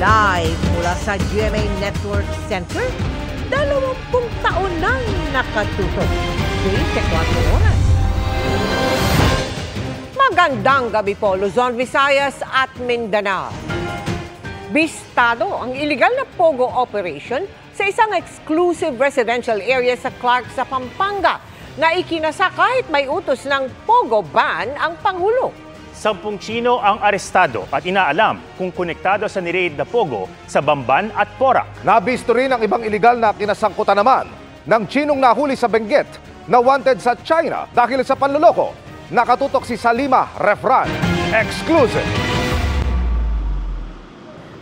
Live mula sa GMA Network Center, 20 taon nang nakatutok. 24 oras. Magandang gabi po, Luzon, Visayas at Mindanao. Bistado ang iligal na pogo operation sa isang exclusive residential area sa Clark sa Pampanga na ikinasa kahit may utos ng pogo ban ang Pangulo. 10 Tsino ang arestado at inaalam kung konektado sa niraid na pogo sa Bamban at Porac. Nabisto rin ang ibang iligal na kinasangkutan naman ng Tsinong nahuli sa Benguet na wanted sa China dahil sa panloloko. Nakatutok si Salima Refran. Exclusive.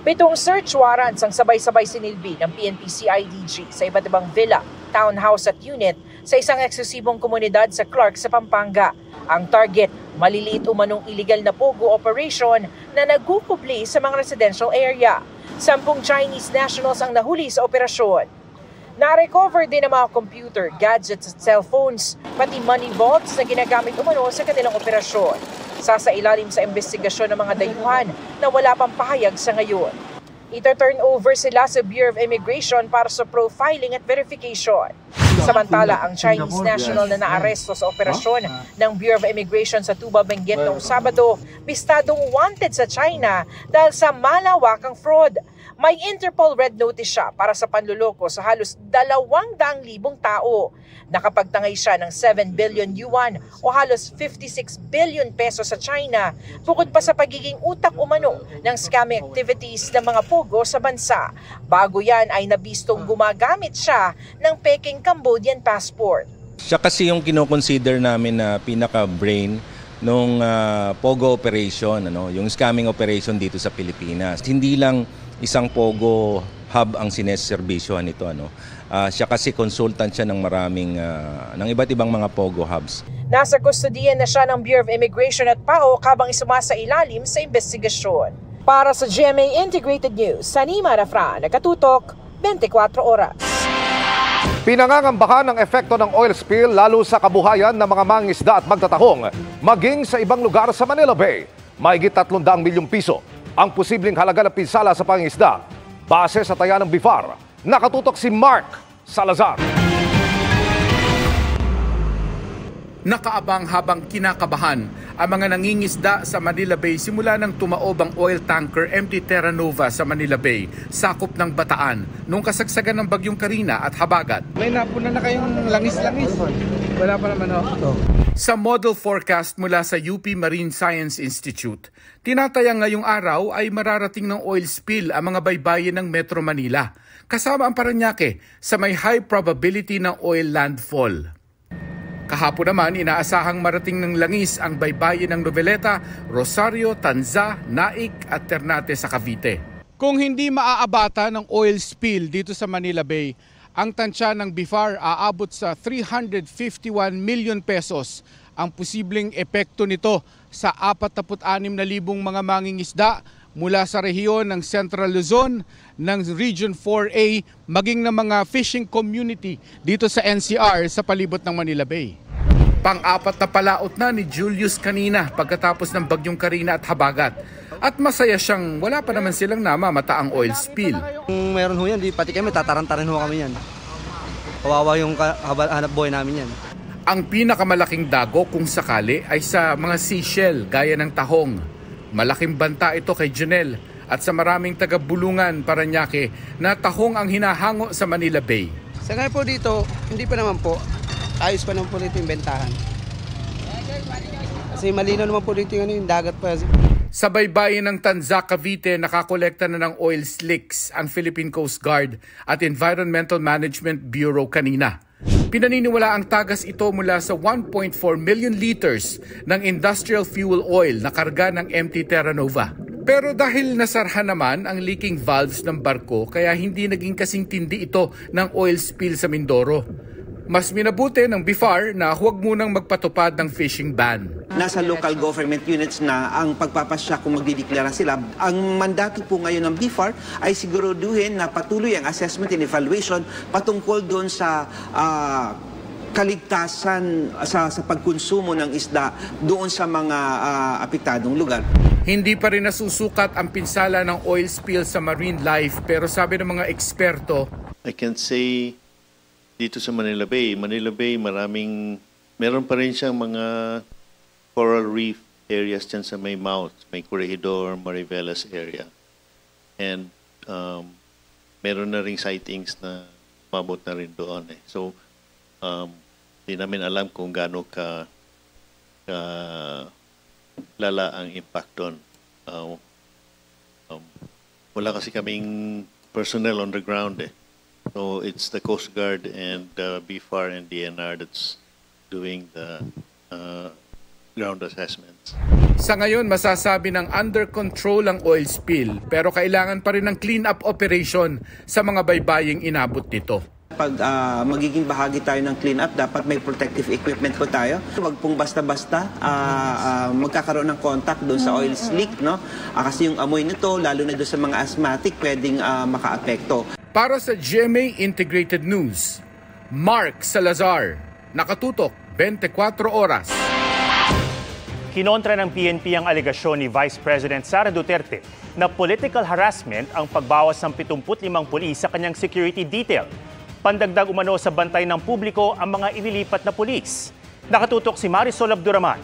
7 search warrants ang sabay-sabay sinilbi ng PNP-CIDG sa iba't ibang villa, townhouse at unit sa isang eksklusibong komunidad sa Clark sa Pampanga. Ang target, maliliit umanong illegal na pogo operation na nagkukubli sa mga residential area. 10 Chinese nationals ang nahuli sa operasyon. Na-recover din ang mga computer, gadgets at cellphones, pati money vaults na ginagamit umano sa kanilang operasyon. Sasailalim sa investigasyon ng mga dayuhan na wala pang pahayag sa ngayon. Ito-turn over sila sa Bureau of Immigration para sa profiling at verification. Samantala, ang Chinese national na naaresto sa operasyon ng Bureau of Immigration sa Tuba, Benguet noong Sabado, bistadong wanted sa China dahil sa malawakang fraud. May Interpol Red Notice siya para sa panluloko sa halos 200,000 tao. Nakapagtangay siya ng 7 billion yuan o halos 56 billion pesos sa China, bukod pa sa pagiging utak umano ng scamming activities ng mga pogo sa bansa. Bago yan ay nabistong gumagamit siya ng peking Cambodian passport. Siya kasi yung kinoconsider namin na pinaka-brain nung pogo operation, yung scamming operation dito sa Pilipinas. Hindi lang isang pogo hub ang sineserbisyohan nito. Siya kasi consultant siya ng maraming, ng iba't ibang mga pogo hubs. Nasa kustodiyan na siya ng Bureau of Immigration at PAOK habang isumasa ilalim sa investigasyon. Para sa GMA Integrated News, Salima Refran, nakatutok 24 oras. Pinangangambahan ang epekto ng oil spill lalo sa kabuhayan ng mga mangingisda at magtatahong, maging sa ibang lugar sa Manila Bay. Mahigit 300 milyong piso ang posibleng halaga ng pinsala sa pangingisda. Base sa taya ng BIFAR, nakatutok si Mark Salazar. Nakaabang habang kinakabahan ang mga nangingisda sa Manila Bay simula nang tumaob ang oil tanker MT Terra Nova sa Manila Bay, sakop ng Bataan, nung kasagsagan ng bagyong Karina at Habagat. May napuna na kayong langis-langis. Wala pa naman ako. Sa model forecast mula sa UP Marine Science Institute, tinatayang ngayong araw ay mararating ng oil spill ang mga baybayin ng Metro Manila, kasama ang Parañaque sa may high probability ng oil landfall. Kahapon naman, inaasahang marating ng langis ang baybayin ng Noveleta, Rosario, Tanza, Naik at Ternate sa Cavite. Kung hindi maaabata ng oil spill dito sa Manila Bay, ang tansya ng BIFAR aabot sa 351 million pesos ang posibleng epekto nito sa 46,000 mga mangingisda mula sa rehiyon ng Central Luzon, ng Region 4A, maging ng mga fishing community dito sa NCR sa palibot ng Manila Bay. Pang-apat na palaot na ni Julius kanina pagkatapos ng bagyong Karina at Habagat. At masaya siyang wala pa naman silang namamata ang oil spill. Kung meron ho yan, di pati kami tataran-taran ho kami yan. Kawawa yung hanap buhay namin yan. Ang pinakamalaking dago kung sakali ay sa mga seashell gaya ng tahong. Malaking banta ito kay Janelle at sa maraming taga-Bulungan, Parañaque na tahong ang hinahango sa Manila Bay. Sa ngayon po dito, hindi pa naman po. Ayos pa naman po dito yung bentahan. Kasi malinaw naman po dito yung dagat pa. Sa baybayin ng Tanza, Cavite, nakakolekta na ng oil slicks ang Philippine Coast Guard at Environmental Management Bureau kanina. Pinaniniwala ang tagas ito mula sa 1.4 million liters ng industrial fuel oil na karga ng MT Terra Nova. Pero dahil nasarhan naman ang leaking valves ng barko, kaya hindi naging kasing tindi ito ng oil spill sa Mindoro. Mas minabuti ng BIFAR na huwag munang magpatupad ng fishing ban. Nasa local government units na ang pagpapasya kung magdideklara sila. Ang mandato po ngayon ng BIFAR ay siguraduhin na patuloy ang assessment and evaluation patungkol doon sa kaligtasan sa pagkonsumo ng isda doon sa mga apektadong lugar. Hindi pa rin nasusukat ang pinsala ng oil spill sa marine life pero sabi ng mga eksperto, I can say dito sa Manila Bay, meron pa rin siyang mga coral reef areas dyan sa may mouth, may Corregidor, Mariveles area. And meron na ring sightings na mabot na rin doon. So, di namin alam kung gaano ka lala ang impact doon. Wala kasi kaming personnel on the ground. So it's the Coast Guard and BFAR and DNR that's doing the ground assessments. Sa ngayon, masasabi ng under control ang oil spill pero kailangan pa rin ng clean-up operation sa mga baybaying inabot nito. Pag magiging bahagi tayo ng clean-up, dapat may protective equipment po tayo. Huwag pong basta-basta magkakaroon ng contact doon sa oil slick. No? Kasi yung amoy nito, lalo na doon sa mga asthmatic, pwedeng maka-apekto. Para sa GMA Integrated News, Mark Salazar, nakatutok 24 oras. Kinontra ng PNP ang alegasyon ni Vice President Sara Duterte na political harassment ang pagbawas ng 75 pulis sa kanyang security detail. Pandagdag umano sa bantay ng publiko ang mga inilipat na pulis. Nakatutok si Marisol Abduraman.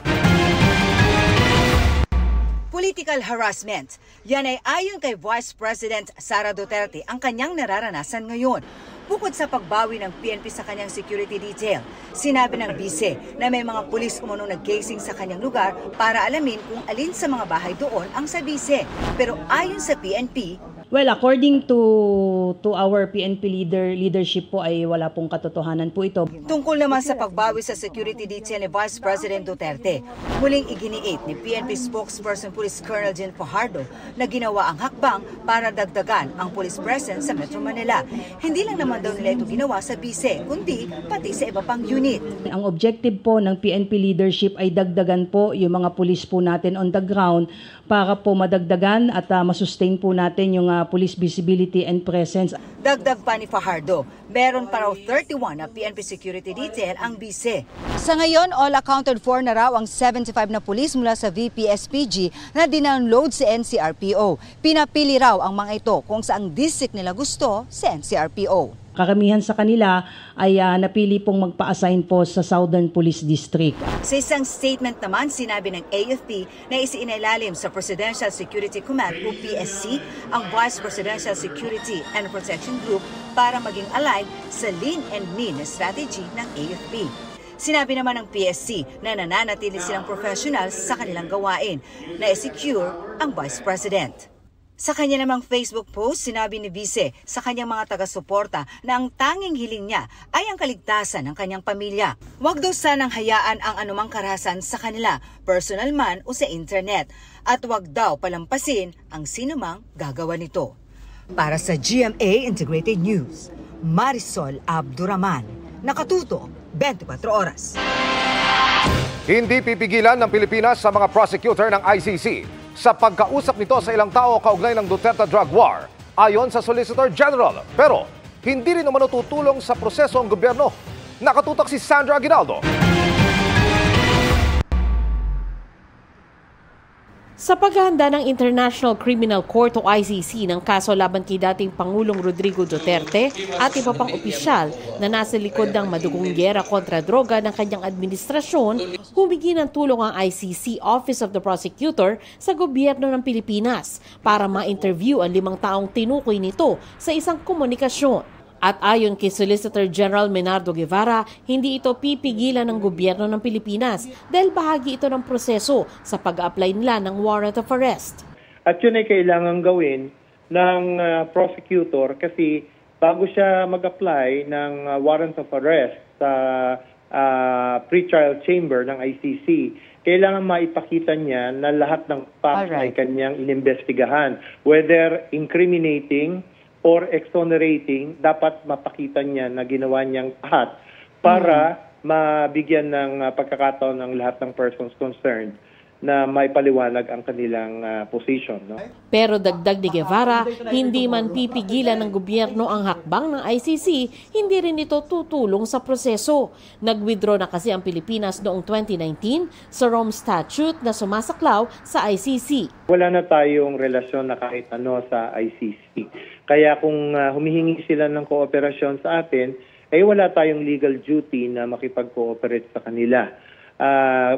Political harassment. Yan ay ayon kay Vice President Sara Duterte ang kanyang nararanasan ngayon. Bukod sa pagbawi ng PNP sa kanyang security detail, sinabi ng bise na may mga pulis umunong nag-casing sa kanyang lugar para alamin kung alin sa mga bahay doon ang sa bise. Pero ayon sa PNP, well, according to our PNP leadership po ay wala pong katotohanan po ito. Tungkol naman sa pagbawi sa security detail ni Vice President Duterte, muling iginiit ni PNP spokesperson Police Colonel Jen Fajardo na ginawa ang hakbang para dagdagan ang police presence sa Metro Manila. Hindi lang naman daw nila ito ginawa sa bise, kundi pati sa iba pang unit. Ang objective po ng PNP leadership ay dagdagan po yung mga pulis po natin on the ground para po madagdagan at masustain po natin yung police visibility and presence. Dagdag pa ni Fajardo, meron pa raw 31 na PNP security detail ang bise. Sa ngayon, all accounted for na raw ang 75 na pulis mula sa VP-SPG na dinownload sa NCRPO. Pinapili raw ang mga ito kung saang district nila gusto sa NCRPO. Karamihan sa kanila ay napili pong magpa-assign po sa Southern Police District. Sa isang statement naman, sinabi ng AFP na isiinailalim sa Presidential Security Command o PSC ang Vice Presidential Security and Protection Group para maging aligned sa lean and mean strategy ng AFP. Sinabi naman ng PSC na nananatili silang professionals sa kanilang gawain na i-secure ang Vice President. Sa kanya namang Facebook post, sinabi ni Vice sa kanyang mga taga-suporta na ang tanging hiling niya ay ang kaligtasan ng kanyang pamilya. Huwag daw sanang hayaan ang anumang karahasan sa kanila, personal man o sa internet, at huwag daw palampasin ang sinumang gagawa nito. Para sa GMA Integrated News, Marisol Abduraman, nakatuto 24 oras. Hindi pipigilan ng Pilipinas sa mga prosecutor ng ICC sa pagkausap nito sa ilang tao kaugnay ng Duterte drug war, ayon sa Solicitor General. Pero hindi rin naman tutulong sa proseso ang gobyerno. Nakatutok si Sandra Aguinaldo. Sa paghahanda ng International Criminal Court o ICC ng kaso laban kay dating Pangulong Rodrigo Duterte at iba pang opisyal na nasa likod ng madugong giyera kontra droga ng kanyang administrasyon, humingi ng tulong ang ICC Office of the Prosecutor sa gobyerno ng Pilipinas para ma-interview ang 5 taong tinukoy nito sa isang komunikasyon. At ayon kay Solicitor General Menardo Guevara, hindi ito pipigilan ng gobyerno ng Pilipinas dahil bahagi ito ng proseso sa pag-apply nila ng warrant of arrest. At yun ay kailangan gawin ng prosecutor kasi bago siya mag-apply ng warrant of arrest sa pre-trial chamber ng ICC, kailangan maipakita niya na lahat ng facts ay kanyang inimbestigahan. Whether incriminating or exonerating, dapat mapakita niya na ginawa niyang lahat para mabigyan ng pagkakataon ng lahat ng persons concerned na maipaliwanag ang kanilang position. No? Pero dagdag ni Guevara, hindi man pipigilan ng gobyerno ang hakbang ng ICC, hindi rin ito tutulong sa proseso. Nag-withdraw na kasi ang Pilipinas noong 2019 sa Rome Statute na sumasaklaw sa ICC. Wala na tayong relasyon na kahit ano sa ICC. Kaya kung humihingi sila ng kooperasyon sa atin, ay wala tayong legal duty na makipag-cooperate sa kanila.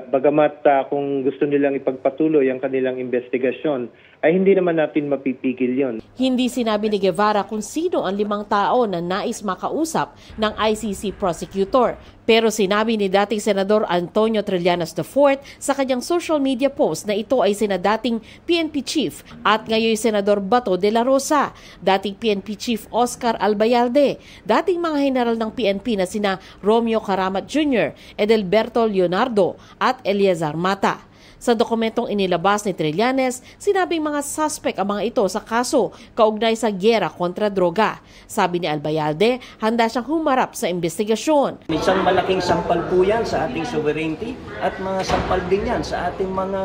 Bagamat kung gusto nilang ipagpatuloy ang kanilang investigasyon, ay hindi naman natin mapipigil yon. Hindi sinabi ni Guevara kung sino ang 5 tao na nais makausap ng ICC prosecutor. Pero sinabi ni dating Senador Antonio Trillanes IV sa kanyang social media post na ito ay sina dating PNP Chief at ngayon Senador Bato de la Rosa, dating PNP Chief Oscar Albayalde, dating mga general ng PNP na sina Romeo Caramat Jr., Edelberto Leonardo at Eleazar Mata. Sa dokumentong inilabas ni Trillanes, sinabing mga suspect ang mga ito sa kaso kaugnay sa gyera kontra droga. Sabi ni Albayalde, handa siyang humarap sa investigasyon. Isang malaking sampal po yan sa ating sovereignty at mga sampal din yan sa ating mga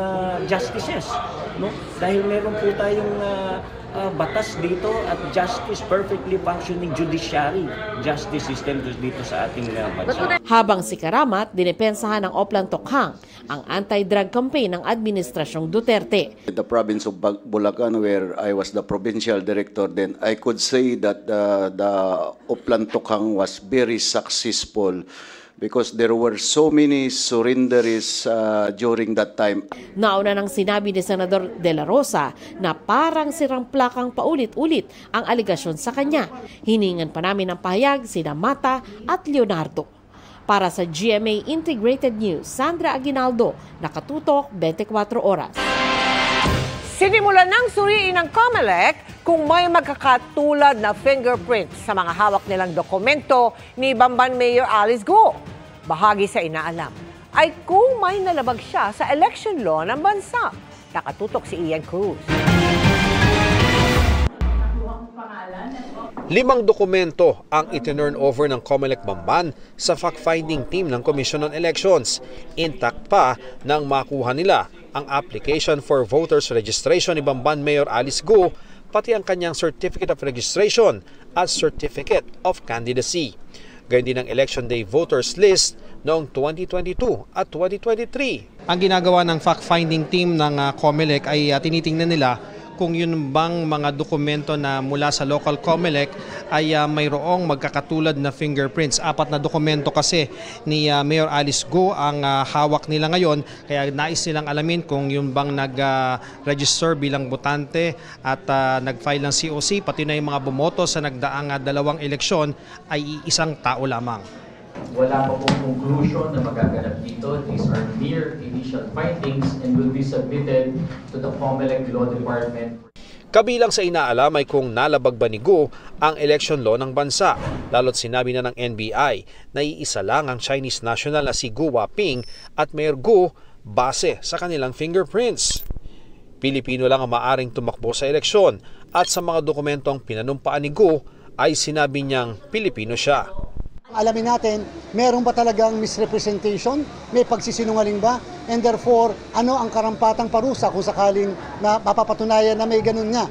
justices. No? Dahil meron po tayong batas dito at justice, perfectly functioning judiciary justice system dito sa ating bansa. Habang si Karamat, dinepensahan ng Oplan Tokhang ang anti-drug campaign ng Administrasyong Duterte. The province of Bulacan, where I was the provincial director then, I could say that the Oplan Tokhang was very successful because there were so many surrenderies during that time. Nauna nang sinabi ni Senador De La Rosa na parang sirang plakang paulit-ulit ang aligasyon sa kanya. Hiningan pa namin ng pahayag sina Mata at Leonardo. Para sa GMA Integrated News, Sandra Aguinaldo, Nakatutok, 24 Oras. Sinimulan ng suriin ng COMELEC kung may magkakatulad na fingerprints sa mga hawak nilang dokumento ni Bamban Mayor Alice Go. Bahagi sa inaalam ay kung may nalabag siya sa election law ng bansa. Nakatutok si Ian Cruz. 5 dokumento ang itinurn over ng COMELEC Bamban sa fact-finding team ng Commission on Elections. Intact pa nang makuha nila ang application for voters registration ni Bamban Mayor Alice Go, pati ang kanyang Certificate of Registration at Certificate of Candidacy. Gayon din ang Election Day Voters List noong 2022 at 2023. Ang ginagawa ng fact-finding team ng COMELEC ay tinitingnan nila kung yun bang mga dokumento na mula sa local COMELEC ay mayroong magkakatulad na fingerprints. 4 na dokumento kasi ni Mayor Alice Go ang hawak nila ngayon, kaya nais nilang alamin kung yun bang nag-register bilang botante at nag-file ng COC, pati na yung mga bumoto sa nagdaang 2 eleksyon ay isang tao lamang. Wala pa pong conclusion na magaganap dito. These are mere initial findings and will be submitted to the COMELEC Law Department. Kabilang sa inaalam ay kung nalabag ba ni Go ang election law ng bansa, lalo't sinabi na ng NBI na iisa lang ang Chinese national na si Gu Waping at Mayor Go base sa kanilang fingerprints. Pilipino lang ang maaring tumakbo sa eleksyon at sa mga dokumentong pinanumpaan ni Go ay sinabi niyang Pilipino siya. Alamin natin, meron ba talagang misrepresentation? May pagsisinungaling ba? And therefore, ano ang karampatang parusa kung sakaling mapapatunayan na may ganun nga?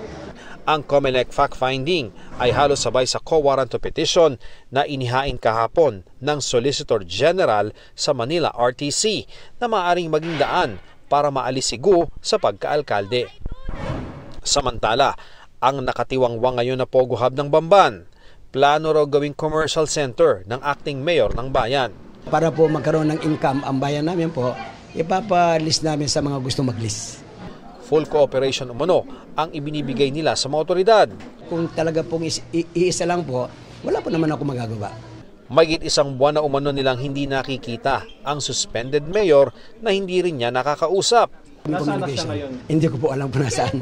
Ang COMELEC fact-finding ay halos sabay sa co-warrant of petition na inihain kahapon ng Solicitor General sa Manila RTC na maaaring maging daan para maalis si Gu sa pagkaalkalde. Samantala, ang nakatiwangwang ngayon na Pogo Hub ng Bamban, plano raw gawing commercial center ng acting mayor ng bayan. Para po magkaroon ng income ang bayan namin po, ipapa-list namin sa mga gusto mag-list. Full cooperation umano ang ibinibigay nila sa mga otoridad. Kung talaga pong iisa lang po, wala po naman ako magagawa. Mahigit 1 buwan na umano nilang hindi nakikita ang suspended mayor na hindi rin niya nakakausap. Nasaan na siya ngayon? Hindi ko po alam kung nasaan.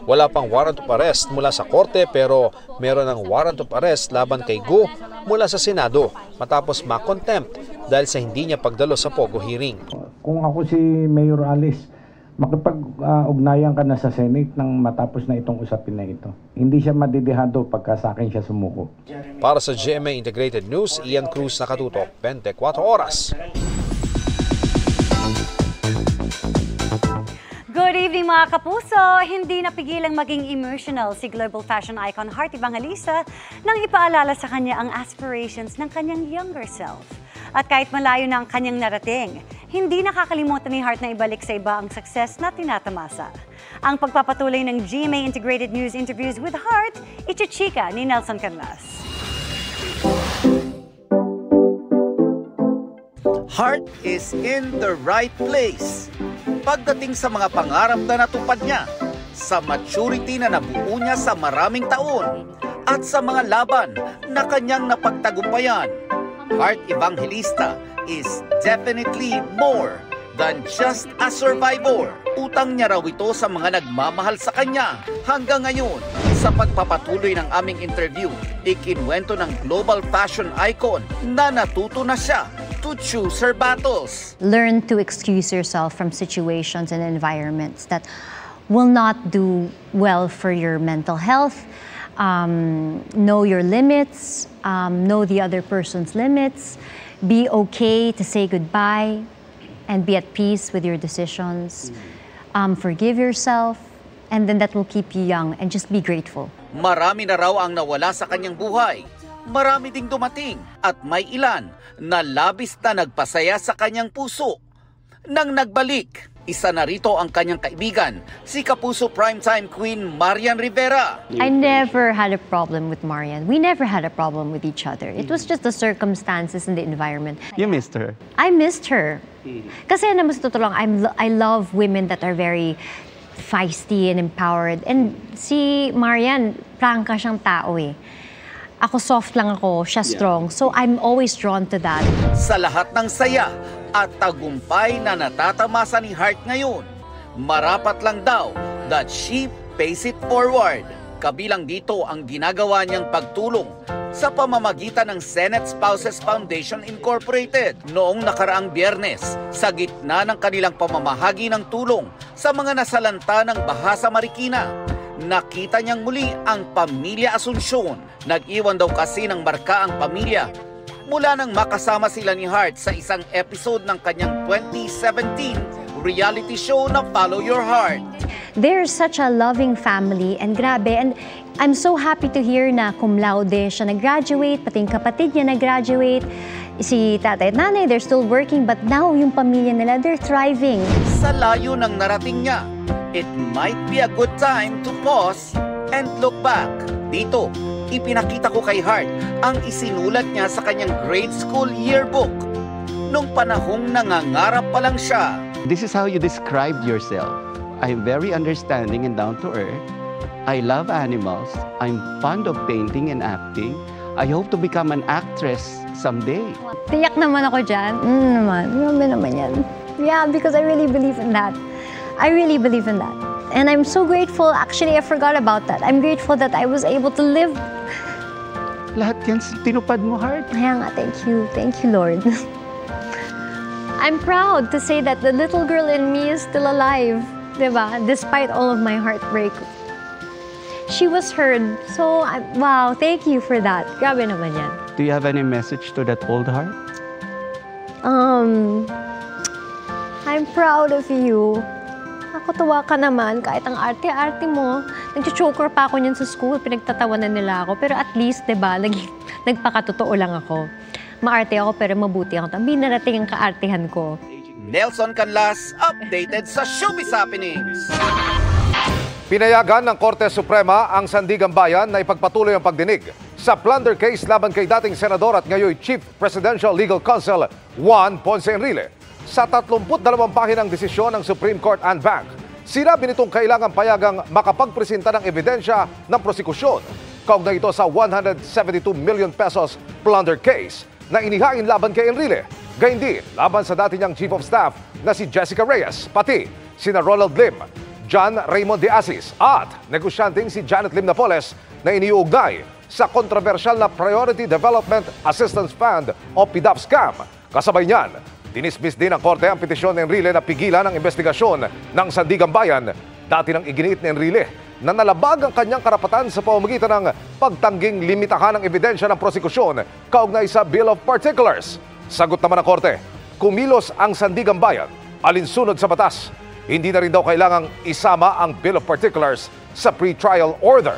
Wala pang warrant of arrest mula sa korte pero meron ng warrant of arrest laban kay Gu mula sa Senado matapos ma-contempt dahil sa hindi niya pagdalo sa Pogo hearing. Kung ako si Mayor Alice, makipag-ugnayan ka na sa Senate nang matapos na itong usapin na ito. Hindi siya madidihado pagka sa akin siya sumuko. Para sa GMA Integrated News, Ian Cruz, Nakatutok, 24 Oras. mga kapuso, hindi napigilang maging emotional si global fashion icon Heart Evangelista nang ipaalala sa kanya ang aspirations ng kanyang younger self. At kahit malayo na ang kanyang narating, hindi nakakalimutan ni Heart na ibalik sa iba ang success na tinatamasa. Ang pagpapatuloy ng GMA Integrated News Interviews with Heart, ichichika ni Nelson Canlas. Heart is in the right place. Pagdating sa mga pangarap na natupad niya, sa maturity na nabuo niya sa maraming taon, at sa mga laban na kanyang napagtagumpayan, Heart Evangelista is definitely more than just a survivor. Utang niya raw ito sa mga nagmamahal sa kanya hanggang ngayon. Sa pagpapatuloy ng aming interview, ikinwento ng global fashion icon na natuto na siya to choose her battles. Learn to excuse yourself from situations and environments that will not do well for your mental health. Know your limits, know the other person's limits, be okay to say goodbye, and be at peace with your decisions. Forgive yourself, and then that will keep you young, and just be grateful. Marami na raw ang nawala sa kanyang buhay. Marami ding dumating at may ilan na labis na nagpasaya sa kanyang puso. Nang nagbalik, isa na rito ang kanyang kaibigan, si Kapuso Primetime Queen Marian Rivera. I never had a problem with Marian. We never had a problem with each other. It was just the circumstances and the environment. You missed her? I missed her. Kasi naman sa totoo lang, I love women that are very feisty and empowered. And si Marian, prangka siyang tao eh. Ako soft lang ako, siya strong. So I'm always drawn to that. Sa lahat ng saya at tagumpay na natatamasa ni Heart ngayon, marapat lang daw that she pays it forward. Kabilang dito ang ginagawa niyang pagtulong sa pamamagitan ng Senate Spouses Foundation Incorporated noong nakaraang Biyernes sa gitna ng kanilang pamamahagi ng tulong sa mga nasalanta ng baha sa Marikina. Nakita niyang muli ang Pamilya Asuncion. Nag-iwan daw kasi ng marka ang pamilya mula nang makasama sila ni Heart sa isang episode ng kanyang 2017 reality show na Follow Your Heart. They're such a loving family and grabe. And I'm so happy to hear na cum laude siya nag-graduate, pati yung kapatid niya nag-graduate. Si tatay at nanay, they're still working, but now yung pamilya nila, they're thriving. Sa layo ng narating niya, it might be a good time to pause and look back. Dito, ipinakita ko kay Heart ang isinulat niya sa kanyang grade school yearbook nung panahong nangangarap pa lang siya. This is how you described yourself. I'm very understanding and down to earth. I love animals. I'm fond of painting and acting. I hope to become an actress someday. Tiyak naman ako dyan. Grabe naman yan. Yeah, because I really believe in that. I really believe in that. And I'm so grateful. Actually, I forgot about that. I'm grateful that I was able to live. Lahat yan tinupad mo, Heart. Kaya nga, thank you. Thank you, Lord. I'm proud to say that the little girl in me is still alive. Diba? Despite all of my heartbreak. She was heard. So, wow, thank you for that. Grabe naman yan. Do you have any message to that old Heart? I'm proud of you. Nakatuwa ka naman, kahit ang arte-arte mo. Nag-choker pa ako niyan sa school, pinagtatawanan nila ako. Pero at least, diba, nagpakatotoo lang ako. Maarte ako, pero mabuti ako. Tambi narating ang kaartehan ko. Nelson Canlas, updated sa Showbiz Happenings. Pinayagan ng Korte Suprema ang Sandigan Bayan na ipagpatuloy ang pagdinig sa plunder case laban kay dating Senador at ngayon Chief Presidential Legal Counsel Juan Ponce Enrile. Sa 32 pahinang desisyon ng Supreme Court en banc, sinabi nitong kailangan payagang makapagpresenta ng ebidensya ng prosekusyon kaugnay ito sa 172 million pesos plunder case na inihain laban kay Enrile. Gayun din laban sa dati niyang Chief of Staff na si Jessica Reyes, pati sina Ronald Lim, John Raymond de Asis at negosyanteng si Janet Lim Napoles na iniuugnay sa kontrobersyal na Priority Development Assistance Fund o PDAP scam. Kasabay niyan, dinismiss din ng Korte ang petisyon ng Enrile na pigilan ang investigasyon ng Sandigan Bayan. Dati nang iginiit ni Enrile na nalabag ang kanyang karapatan sa pamamagitan ng pagtangging limitahan ng ebidensya ng prosekusyon kaugnay sa Bill of Particulars. Sagot naman ng Korte, kumilos ang Sandigan Bayan alinsunod sa batas. Hindi na rin daw kailangang isama ang Bill of Particulars sa pre-trial order.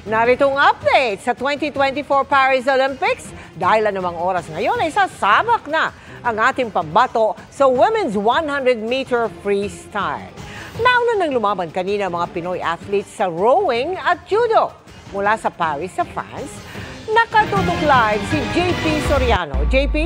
Narito ang update sa 2024 Paris Olympics. Dahil anumang oras ngayon ay sasabak na ang ating pambato sa women's 100-meter freestyle. Nauna nang lumaban kanina mga Pinoy athletes sa rowing at judo. Mula sa Paris sa France, nakatutok live si JP Soriano. JP?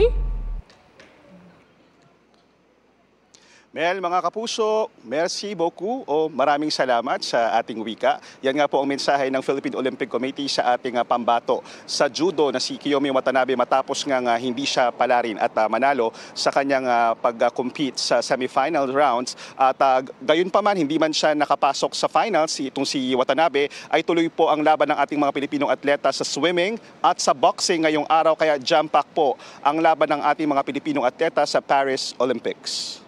Mel, mga kapuso, merci beaucoup o maraming salamat sa ating wika. Yan nga po ang mensahe ng Philippine Olympic Committee sa ating pambato sa judo na si Kiyomi Watanabe matapos nga hindi siya palarin at manalo sa kanyang pag-compete sa semifinal rounds. At gayon pa man, hindi man siya nakapasok sa finals, itong si Watanabe ay tuloy po ang laban ng ating mga Pilipinong atleta sa swimming at sa boxing ngayong araw. Kaya jam-pack po ang laban ng ating mga Pilipinong atleta sa Paris Olympics.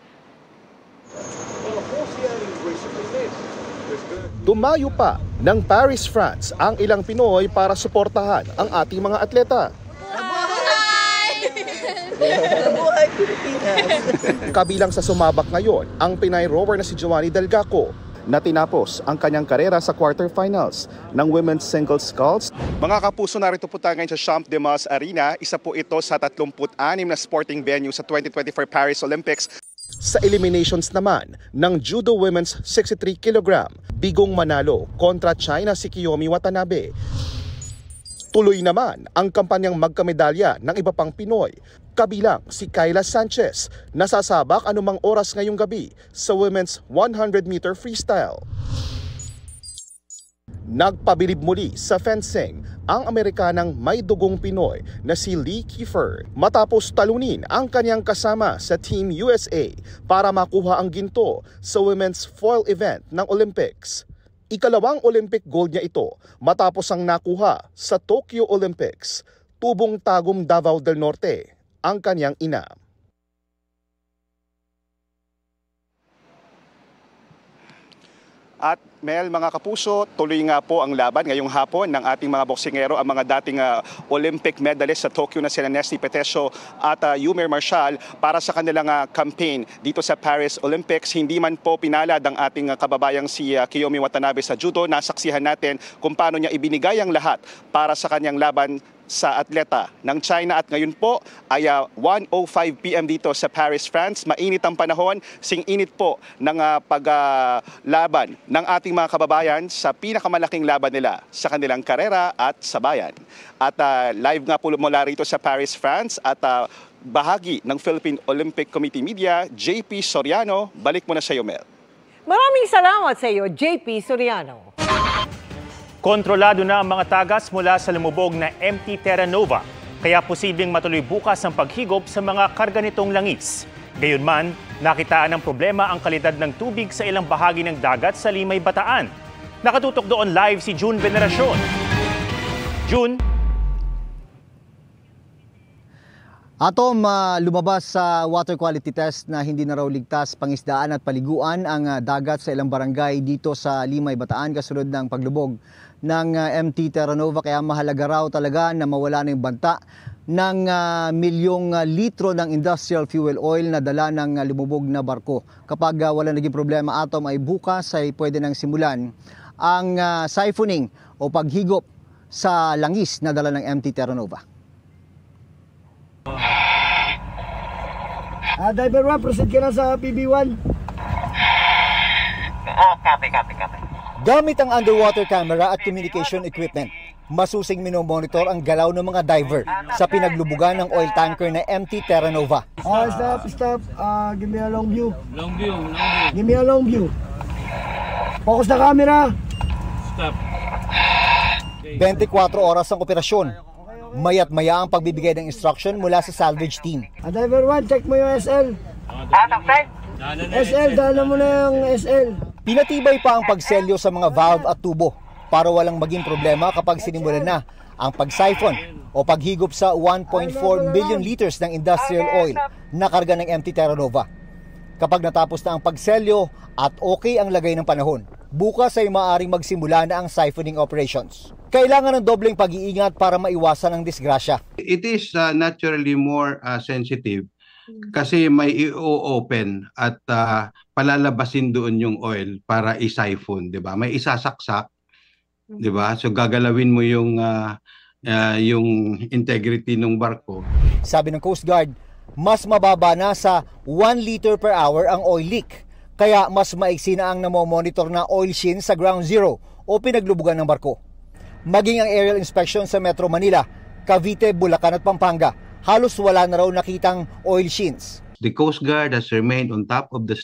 Dumayo pa ng Paris, France ang ilang Pinoy para suportahan ang ating mga atleta. Mabuhay Pilipinas! Kabilang sa sumabak ngayon ang Pinay rower na si Joanny Delgaco na tinapos ang kanyang karera sa quarterfinals ng women's singles sculls. Mga kapuso, narito po tayo ngayon sa Champ de Mars Arena. Isa po ito sa 36 na sporting venue sa 2024 Paris Olympics. Sa eliminations naman ng Judo Women's 63 kg, bigong manalo kontra China si Kiyomi Watanabe. Tuloy naman ang kampanyang magkamedalya ng iba pang Pinoy, kabilang si Kayla Sanchez, na sasabak anumang oras ngayong gabi sa women's 100-meter freestyle. Nagpabilib muli sa fencing ang Amerikanang may dugong Pinoy na si Lee Kiefer matapos talunin ang kanyang kasama sa Team USA para makuha ang ginto sa women's foil event ng Olympics. Ikalawang Olympic gold niya ito matapos ang nakuha sa Tokyo Olympics. Tubong Tagum, Davao del Norte ang kanyang ina. At Mel, mga kapuso, tuloy nga po ang laban ngayong hapon ng ating mga boksingero, ang mga dating Olympic medalist sa Tokyo na sila Nesty Petesio at Yumer Marshall para sa kanilang campaign dito sa Paris Olympics. Hindi man po pinalad ang ating kababayang si Kiyomi Watanabe sa judo. Nasaksihan natin kung paano niya ibinigay ang lahat para sa kanyang laban sa atleta ng China. At ngayon po ay 1:05 PM dito sa Paris, France. Mainit ang panahon, sing-init po ng paglaban ng ating mga kababayan sa pinakamalaking laban nila sa kanilang karera at sa bayan. At live nga po mula rito sa Paris, France at bahagi ng Philippine Olympic Committee Media, JP Soriano. Balik mo na sa iyo, Mel. Maraming salamat sa iyo, JP Soriano. Kontrolado na ang mga tagas mula sa lumubog na MT Terra Nova, kaya posibleng matuloy bukas ang paghigop sa mga karga nitong langis. Gayunman, nakitaan ng problema ang kalidad ng tubig sa ilang bahagi ng dagat sa Limay, Bataan. Nakatutok doon live si June Veneracion. June? Atom, lumabas sa water quality test na hindi na raw ligtas pangisdaan at paliguan ang dagat sa ilang barangay dito sa Limay, Bataan kasunod ng paglubog ng MT Terra Nova. Kaya mahalaga raw talaga na mawala na yung banta ng milyong litro ng industrial fuel oil na dala ng lumubog na barko. Kapag wala naging problema, Atom, ay bukas ay pwede nang simulan ang siphoning o paghigop sa langis na dala ng MT Terra Nova. Diver 1, proceed ka na sa PB1. Copy. Gamit ang underwater camera at communication equipment, masusing minomonitor ang galaw ng mga diver sa pinaglubugan ng oil tanker na MT Terra Nova. Stop. Give me a long view. Give me a long view. Focus na camera. Stop. 24 oras ang operasyon. Maya't maya ang pagbibigay ng instruction mula sa salvage team. Diver 1, check mo yung SL. SL, dala mo na yung SL. Pinatibay pa ang pagselyo sa mga valve at tubo para walang maging problema kapag sinimulan na ang pag-siphon o paghigop sa 1.4 million liters ng industrial oil na karga ng MT Terra Nova. Kapag natapos na ang pagselyo at okay ang lagay ng panahon, bukas ay maaaring magsimula na ang siphoning operations. Kailangan ng dobleng pag-iingat para maiwasan ang disgrasya. It is naturally more sensitive Kasi may i-open at palalabasin doon yung oil para i-siphon, 'di ba? May isasaksak, 'di ba? So gagalawin mo yung integrity ng barko. Sabi ng Coast Guard, mas mababa na sa 1 liter per hour ang oil leak. Kaya mas maiksi na ang namomonitor na oil sheen sa ground zero o pinaglubugan ng barko. Maging ang aerial inspection sa Metro Manila, Cavite, Bulacan at Pampanga, halos wala na raw nakitang oil sheens. The Coast Guard has remained on top of the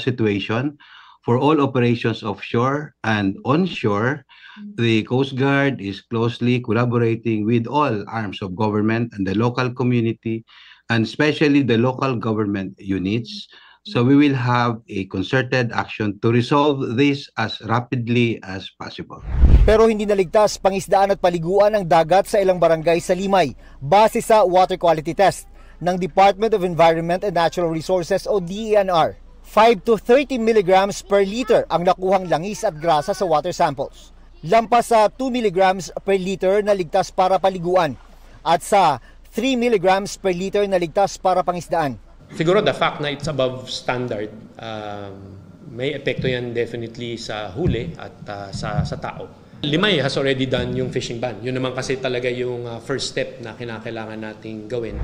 situation for all operations offshore and onshore. The Coast Guard is closely collaborating with all arms of government and the local community, and especially the local government units. So we will have a concerted action to resolve this as rapidly as possible. Pero hindi naligtas pangisdaan at paliguan ng dagat sa ilang barangay sa Limay base sa water quality test ng Department of Environment and Natural Resources o DENR. 5 to 30 milligrams per liter ang nakuhang langis at grasa sa water samples. Lampas sa 2 milligrams per liter na ligtas para paliguan at sa 3 milligrams per liter na ligtas para pangisdaan. Siguro the fact na it's above standard, may epekto yan definitely sa huli at sa tao. Limay has already done yung fishing ban. Yun naman kasi talaga yung first step na kinakailangan nating gawin.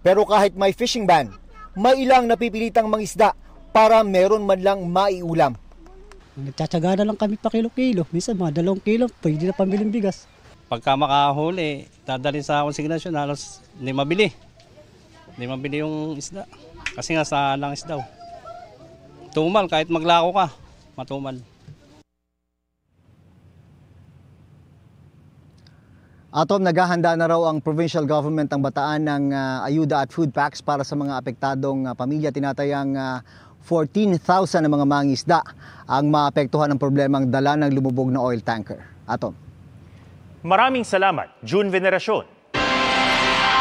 Pero kahit may fishing ban, may ilang napipilitang mangisda para meron man lang maiulam. Nagtsatsaga na lang kami pa kilo-kilo. Minsan mga 2 kilo, pwede na pambiling bigas. Pagka makahuli, dadalhin sa konsignasyon, halos hindi mabili yung isda. Kasi nga sa langis daw. Tumal, kahit maglako ka, matumal. Atom, naghahanda na raw ang provincial government ng Bataan ng ayuda at food packs para sa mga apektadong pamilya. Tinatayang 14,000 na mga mangingisda ang maapektuhan ng problemang dala ng lumubog na oil tanker. Atom. Maraming salamat, June Veneracion.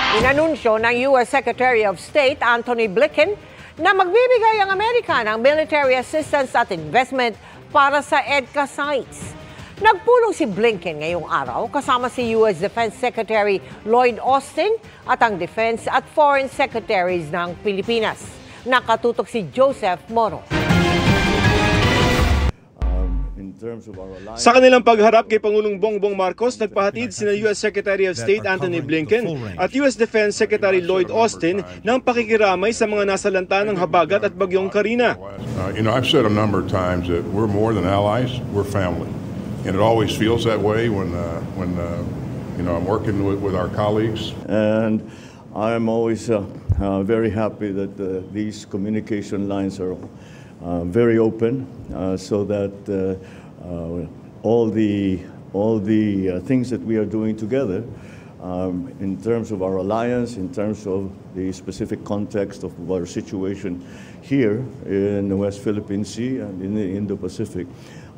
Inanunsyo ng U.S. Secretary of State Antony Blinken na magbibigay ang Amerika ng military assistance at investment para sa EDCA sites. Nagpulong si Blinken ngayong araw kasama si U.S. Defense Secretary Lloyd Austin at ang Defense at Foreign Secretaries ng Pilipinas. Nakatutok si Joseph Moro. Sa kanilang pagharap kay Pangulong Bongbong Marcos, nagpahatid sina U.S. Secretary of State Antony Blinken at U.S. Defense Secretary Lloyd Austin ng pakikiramay sa mga nasalanta ng habagat at bagyong Karina. I've said a number of times that we're more than allies, we're family. And it always feels that way when I'm working with our colleagues. And I'm always very happy that these communication lines are very open, so that all the things that we are doing together, in terms of our alliance, in terms of the specific context of our situation here in the West Philippine Sea and in the Indo-Pacific,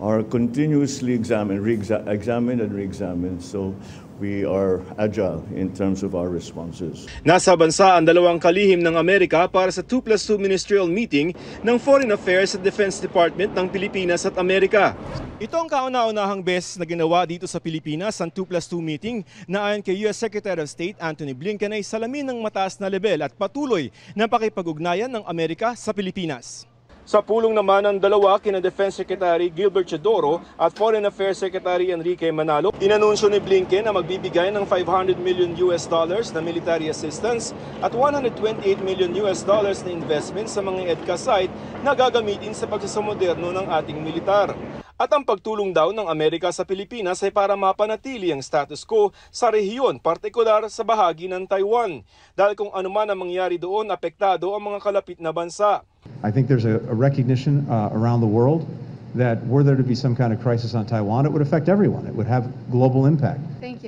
are continuously examined and re-examined. So we are agile in terms of our responses. Nasa bansa ang dalawang kalihim ng Amerika para sa 2+2 ministerial meeting ng Foreign Affairs at Defense Department ng Pilipinas at Amerika. Ito ang kauna-unahang beses na ginawa dito sa Pilipinas ang 2+2 meeting na ayon kay U.S. Secretary of State Antony Blinken ay salamin ng mataas na level at patuloy na pakipag-ugnayan ng Amerika sa Pilipinas. Sa pulong naman ng dalawa kina Defense Secretary Gilbert Chodoro at Foreign Affairs Secretary Enrique Manalo, inanunsyo ni Blinken na magbibigay ng $500 million na military assistance at $128 million na investment sa mga EDCA site na gagamitin sa pagsasamoderno ng ating militar. At ang pagtulong daw ng Amerika sa Pilipinas ay para mapanatili ang status quo sa rehiyon, partikular sa bahagi ng Taiwan. Dahil kung anuman ang mangyari doon, apektado ang mga kalapit na bansa. I think there's a recognition around the world that were there to be some kind of crisis on Taiwan, it would affect everyone. It would have global impact.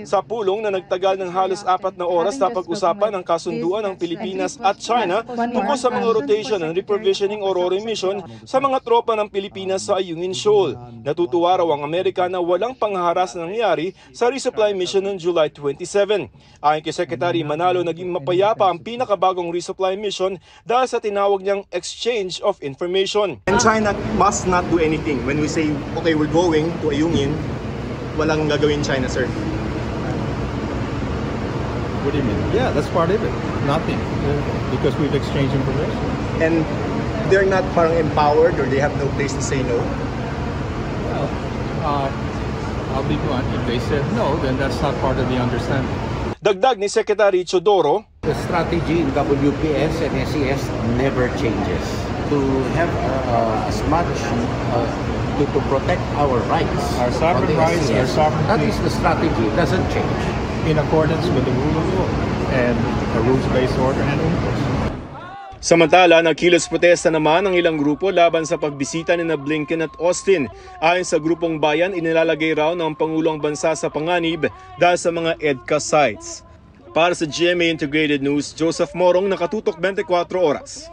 Sa pulong na nagtagal ng halos 4 na oras na pag-usapan ng kasunduan ng Pilipinas at China tungkol sa mga rotation and reprovisioning o RORE mission sa mga tropa ng Pilipinas sa Ayungin Shoal. Natutuwa raw ang Amerika na walang pangharas na nangyari sa resupply mission noong July 27. Ayon kay Secretary Manalo, naging mapayapa ang pinakabagong resupply mission dahil sa tinawag niyang exchange of information. And China must not do anything. When we say, okay, we're going to Ayungin, walang gagawin China, sir. What do you mean? Yeah, that's part of it. Nothing. Because we've exchanged information. And they're not parang empowered or they have no place to say no? Well, I'll be blunt. If they said no, then that's not part of the understanding. Dagdag ni Secretary Chodoro, the strategy in WPS and SES never changes. To have as much to protect our rights. Our sovereign rights, our sovereignty. That is the strategy. It doesn't change. In accordance with the rule of law and a rules-based order and rules. Samantala, nagkilos protesta naman ang ilang grupo laban sa pagbisita ni Blinken at Austin. Ayon sa grupong bayan, inilalagay raw ng Pangulo ang bansa sa panganib dahil sa mga EDCA sites. Para sa GMA Integrated News, Joseph Morong, nakatutok 24 oras.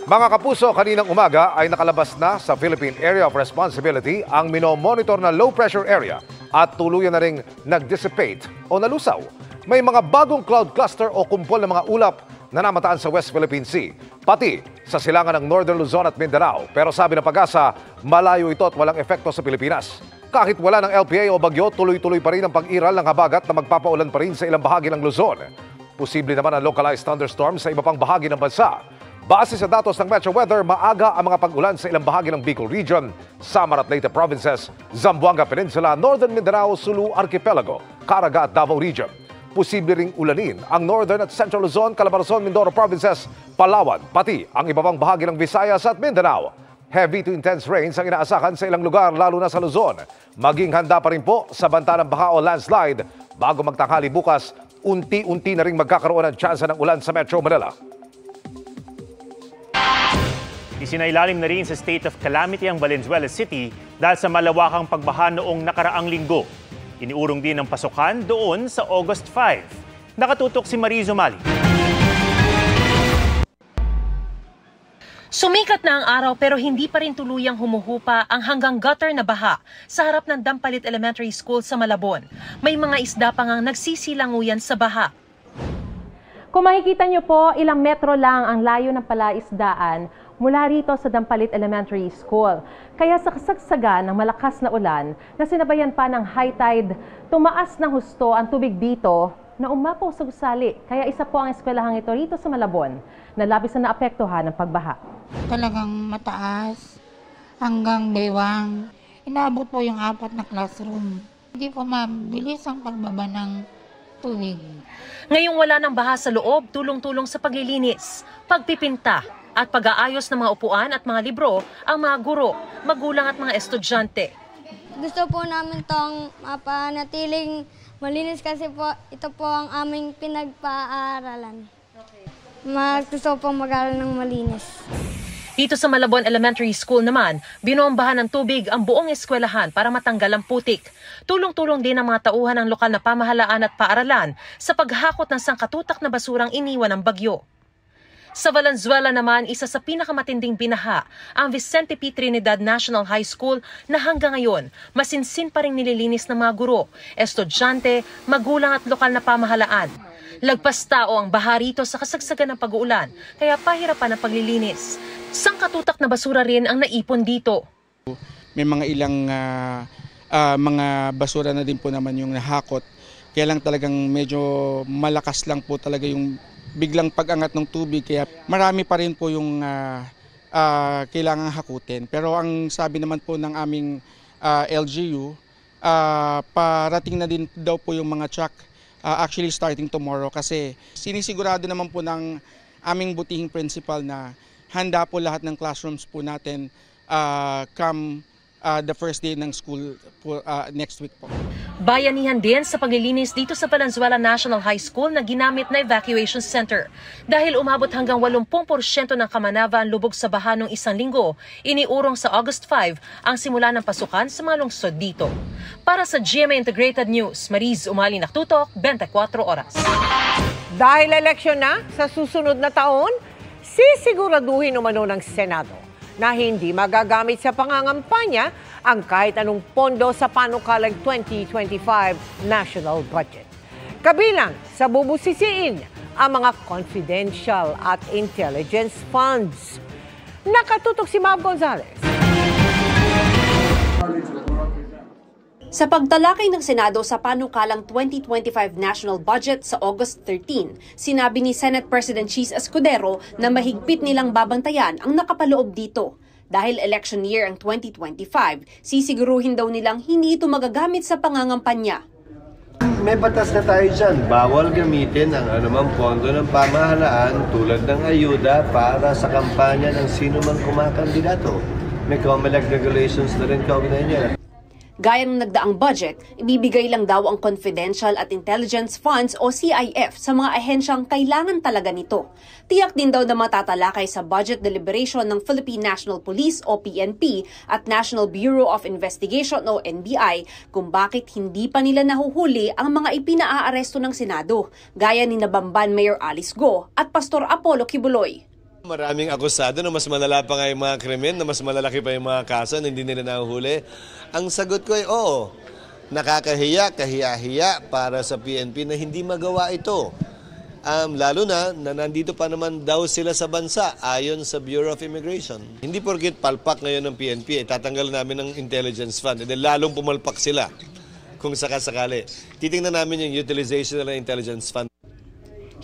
Mga kapuso, kaninang umaga ay nakalabas na sa Philippine Area of Responsibility ang minomonitor na low pressure area at tuluyan na ring nag-dissipate o nalusaw. May mga bagong cloud cluster o kumpol ng mga ulap na namataan sa West Philippine Sea, pati sa silangan ng Northern Luzon at Mindanao. Pero sabi ng Pag-asa, malayo ito at walang epekto sa Pilipinas. Kahit wala ng LPA o bagyo, tuloy-tuloy pa rin ang pag-iral ng habagat na magpapaulan pa rin sa ilang bahagi ng Luzon. Posible naman ang localized thunderstorms sa iba pang bahagi ng bansa. Base sa datos ng Metro Weather, maaga ang mga pag-ulan sa ilang bahagi ng Bicol Region, Samar at Leyte Provinces, Zamboanga Peninsula, Northern Mindanao, Sulu Archipelago, Caraga at Davao Region. Posible ring ulanin ang Northern at Central Luzon, Calabarzon, Mindoro Provinces, Palawan, pati ang iba pang bahagi ng Visayas at Mindanao. Heavy to intense rains ang inaasahan sa ilang lugar, lalo na sa Luzon. Maging handa pa rin po sa banta ng baha o landslide. Bago magtanghali bukas, unti-unti na rin magkakaroon ng tsansa ng ulan sa Metro Manila. Isinailalim na rin sa state of calamity ang Valenzuela City dahil sa malawakang pagbaha noong nakaraang linggo. Iniurong din ang pasukan doon sa August 5. Nakatutok si Mariz Umali. Sumikat na ang araw pero hindi pa rin tuluyang humuhupa ang hanggang gutter na baha sa harap ng Dampalit Elementary School sa Malabon. May mga isda pa ngang nagsisilanguyan sa baha. Kung makikita niyo po, ilang metro lang ang layo ng palaisdaan mula rito sa Dampalit Elementary School. Kaya sa kasagsagan ng malakas na ulan na sinabayan pa ng high tide, tumaas ng husto ang tubig dito na umapaw sa gusali. Kaya isa po ang eskwelahang ito rito sa Malabon na labis na naapektuhan ng pagbaha. Talagang mataas hanggang bewang. Inaabot po yung 4 na classroom. Hindi po mabilis ang pagbaba ng tubig. Ngayong wala ng baha sa loob, tulong-tulong sa paglilinis, pagpipinta at pag-aayos ng mga upuan at mga libro ang mga guro, magulang at mga estudyante. Gusto po namin itong mapanatiling malinis kasi po ito po ang aming pinagpaaralan. Gusto po mag-aral ng malinis. Dito sa Malabon Elementary School naman, binombahan ng tubig ang buong eskwelahan para matanggal ang putik. Tulong-tulong din ang mga tauhan ng lokal na pamahalaan at paaralan sa paghakot ng sangkatutak na basurang iniwan ng bagyo. Sa Valenzuela naman, isa sa pinakamatinding binaha ang Vicente P. Trinidad National High School na hanggang ngayon masinsin pa rin nililinis ng mga guro, estudyante, magulang at lokal na pamahalaan. Lagpas tao ang baha rito sa kasagsagan ng pag-uulan, kaya pahirapan ang paglilinis. Sangkatutak na basura rin ang naipon dito. May mga ilang mga basura na din po naman yung nahakot. Kaya lang talagang medyo malakas lang po talaga yung biglang pag-angat ng tubig. Kaya marami pa rin po yung kailangang hakutin. Pero ang sabi naman po ng aming LGU, parating na din daw po yung mga truck actually starting tomorrow. Kasi sinisigurado naman po ng aming butihing principal na handa po lahat ng classrooms po natin come the first day ng school po, next week po. Bayanihan din sa paglilinis dito sa Valenzuela National High School na ginamit na evacuation center. Dahil umabot hanggang 80% ng Kamanava ang lubog sa baha noong isang linggo, iniurong sa August 5 ang simula ng pasukan sa mga lungsod dito. Para sa GMA Integrated News, Mariz Umali, naktutok, 24 oras. Dahil eleksyon na sa susunod na taon, sisiguraduhin umano ng Senado na hindi magagamit sa pangangampanya ang kahit anong pondo sa panukalang 2025 national budget. Kabilang sa bubusisiin ang mga confidential at intelligence funds. Nakatutok si Mab Gonzalez. Sa pagtalakay ng Senado sa panukalang 2025 national budget sa August 13, sinabi ni Senate President Cheese Escudero na mahigpit nilang babantayan ang nakapaloob dito. Dahil election year ang 2025, sisiguruhin daw nilang hindi ito magagamit sa pangangampanya. May batas na tayo dyan. Bawal gamitin ang anumang pondo ng pamahalaan tulad ng ayuda para sa kampanya ng sino mang kumakandidato. May COMELEC regulations na rin kaugnay niya. Gaya ng nagdaang budget, ibibigay lang daw ang Confidential at Intelligence Funds o CIF sa mga ahensyang kailangan talaga nito. Tiyak din daw na matatalakay sa budget deliberation ng Philippine National Police o PNP at National Bureau of Investigation o NBI kung bakit hindi pa nila nahuhuli ang mga ipinaaresto ng Senado, gaya ni Nabamban Mayor Alice Go at Pastor Apollo Kibuloy. Maraming akusado na mas malala pa nga yung mga krimen, na mas malalaki pa yung mga kaso na hindi nila nahuhuli. Ang sagot ko ay oo, nakakahiya, kahiya-hiya para sa PNP na hindi magawa ito. Lalo na nandito pa naman daw sila sa bansa ayon sa Bureau of Immigration. Hindi porkit palpak ngayon ng PNP, tatanggal namin ng Intelligence Fund, lalong pumalpak sila kung sakasakali. Titingnan namin yung utilization ng Intelligence Fund.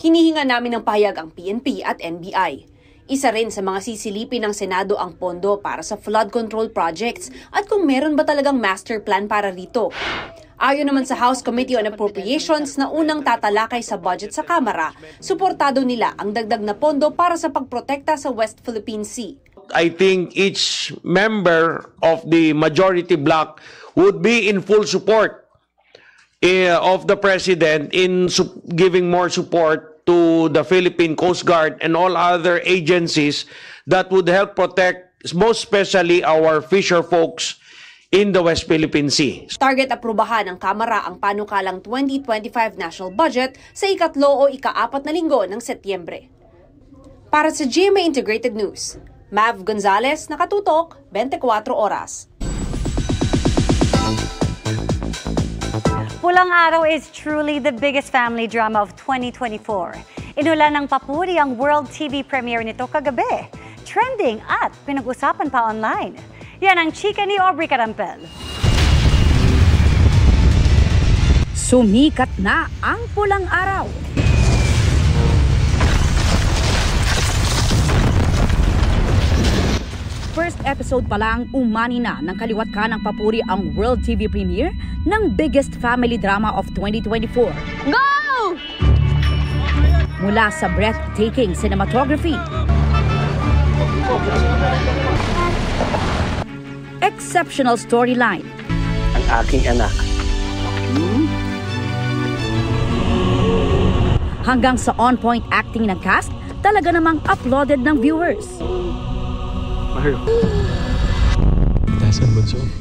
Hinihinga namin ng pahayag ang PNP at NBI. Isa rin sa mga sisilipin ng Senado ang pondo para sa flood control projects at kung meron ba talagang master plan para rito. Ayon naman sa House Committee on Appropriations na unang tatalakay sa budget sa Kamara, suportado nila ang dagdag na pondo para sa pagprotekta sa West Philippine Sea. I think each member of the majority bloc would be in full support of the President in giving more support to the Philippine Coast Guard and all other agencies that would help protect, most especially our fisher folks in the West Philippine Sea. Target aprubahan ng Kamara ang panukalang 2025 national budget sa ikatlo o ika-4 na linggo ng Setyembre. Para sa GMA Integrated News, Mav Gonzalez, nakatutok, 24 oras. Pulang Araw is truly the biggest family drama of 2024. Inulan ng papuri ang World TV premiere nito kagabi. Trending at pinag-usapan pa online. Yan ang chika ni Aubrey Carampel. Sumikat na ang Pulang Araw. First episode pa lang, umani na ng kaliwat ka ng papuri ang World TV premiere ng biggest family drama of 2024. Go! Mula sa breathtaking cinematography, exceptional storyline, ang aking anak, hanggang sa on-point acting ng cast, talaga namang uploaded ng viewers.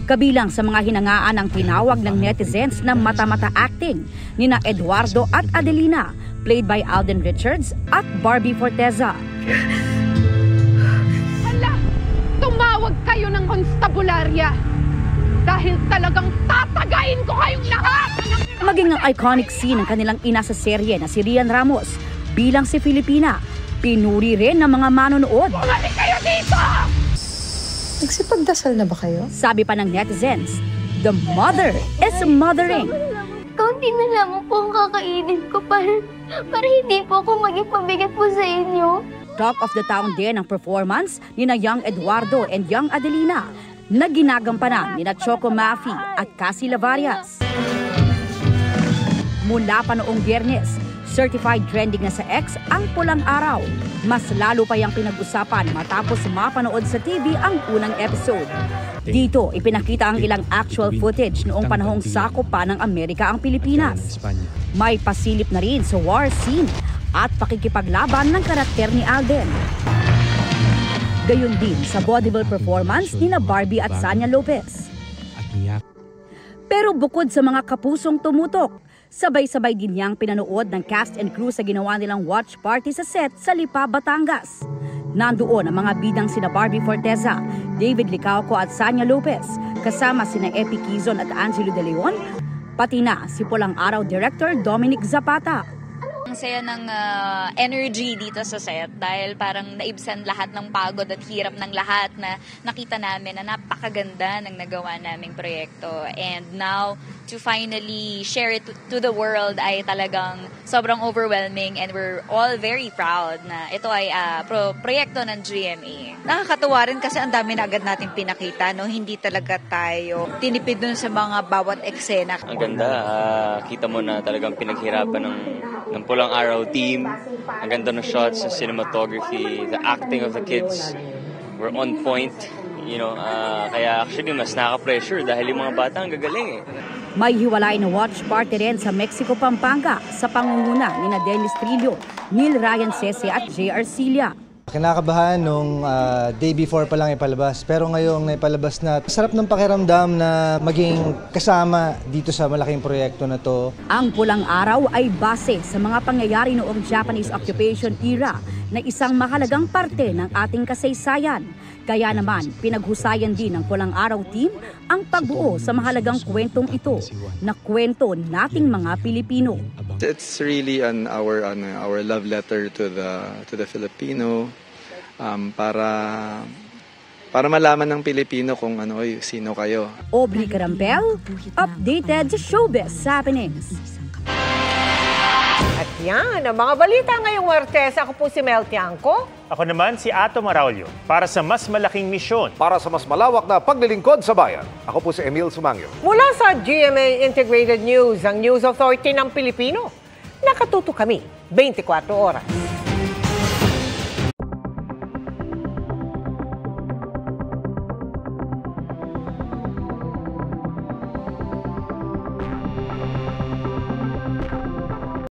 Kabilang sa mga hinangaan ang tinawag ng netizens na mata-mata acting nina Eduardo at Adelina, played by Alden Richards at Barbie Forteza. Hala! Tumawag kayo ng konstabularya dahil talagang tatagayin ko kayong lahat! Maging ang iconic scene ng kanilang ina sa serye na si Rian Ramos bilang si Filipina, pinuri rin ng mga manonood. Bumalik kayo dito! Nagsipagdasal na ba kayo? Sabi pa ng netizens, the mother is mothering. Kaunti na lamang po ang kakainin ko para hindi po ako maging pabigat po sa inyo. Talk of the town din ang performance ni na Young Eduardo and Young Adelina na ginagampanan ni na Choco Maffie at Cassie Lavarias. Mula pa noong Biyernes, certified trending na sa X ang Pulang Araw. Mas lalo pa yung pinag-usapan matapos mapanood sa TV ang unang episode. Dito, ipinakita ang ilang actual footage noong panahong sakop pa ng Amerika ang Pilipinas. May pasilip na rin sa war scene at pakikipaglaban ng karakter ni Alden. Gayon din sa vaudeville performance ni na Barbie at Sanya Lopez. Pero bukod sa mga kapusong tumutok, sabay-sabay din niyang pinanood ng cast and crew sa ginawa nilang watch party sa set sa Lipa, Batangas. Nandoon ang mga bidang sina Barbie Forteza, David Licauco at Sanya Lopez, kasama sina Epi Quizon at Angelo De Leon, pati na si Pulang Araw Director Dominic Zapata. sobrang saya ng energy dito sa set dahil parang naibsan lahat ng pagod at hirap ng lahat na nakita namin na napakaganda ng nagawa naming proyekto. And now, to finally share it to the world ay talagang sobrang overwhelming and we're all very proud na ito ay proyekto ng GMA. Nakakatuwa rin kasi ang dami na agad natin pinakita, no? Hindi talaga tayo tinipid dun sa mga bawat eksena. Ang ganda, kita mo na talagang pinaghirapan ng Pulang Araw team. Ang ganda ng shots, the cinematography, the acting of the kids were on point. Kaya actually mas nakaka-pressure dahil yung mga bata ang gagaling eh. May hiwalay na watch party rin sa Mexico, Pampanga sa pangunguna ni Dennis Trillo, Neil Ryan Sese at J. Arcilia. Kinakabahan nung day before pa lang ipalabas, pero ngayong naipalabas na, sarap ng pakiramdam na maging kasama dito sa malaking proyekto na to. Ang Pulang Araw ay base sa mga pangyayari noong Japanese occupation era na isang mahalagang parte ng ating kasaysayan. Kaya naman, pinaghusayan din ng Pulang Araw team ang pagbuo sa mahalagang kwentong ito na kwento nating mga Pilipino. It's really our love letter to the Filipino para malaman ng Pilipino kung sino kayo. Aubrey Carampel, updated showbiz happenings. At yan, ang mga balita ngayong Martes. Ako po si Mel Tiangco. Ako naman si Ato Maraulio para sa mas malaking misyon. Para sa mas malawak na paglilingkod sa bayan. Ako po si Emil Sumangyo. Mula sa GMA Integrated News, ang News Authority ng Pilipino. Nakatuto kami 24 oras.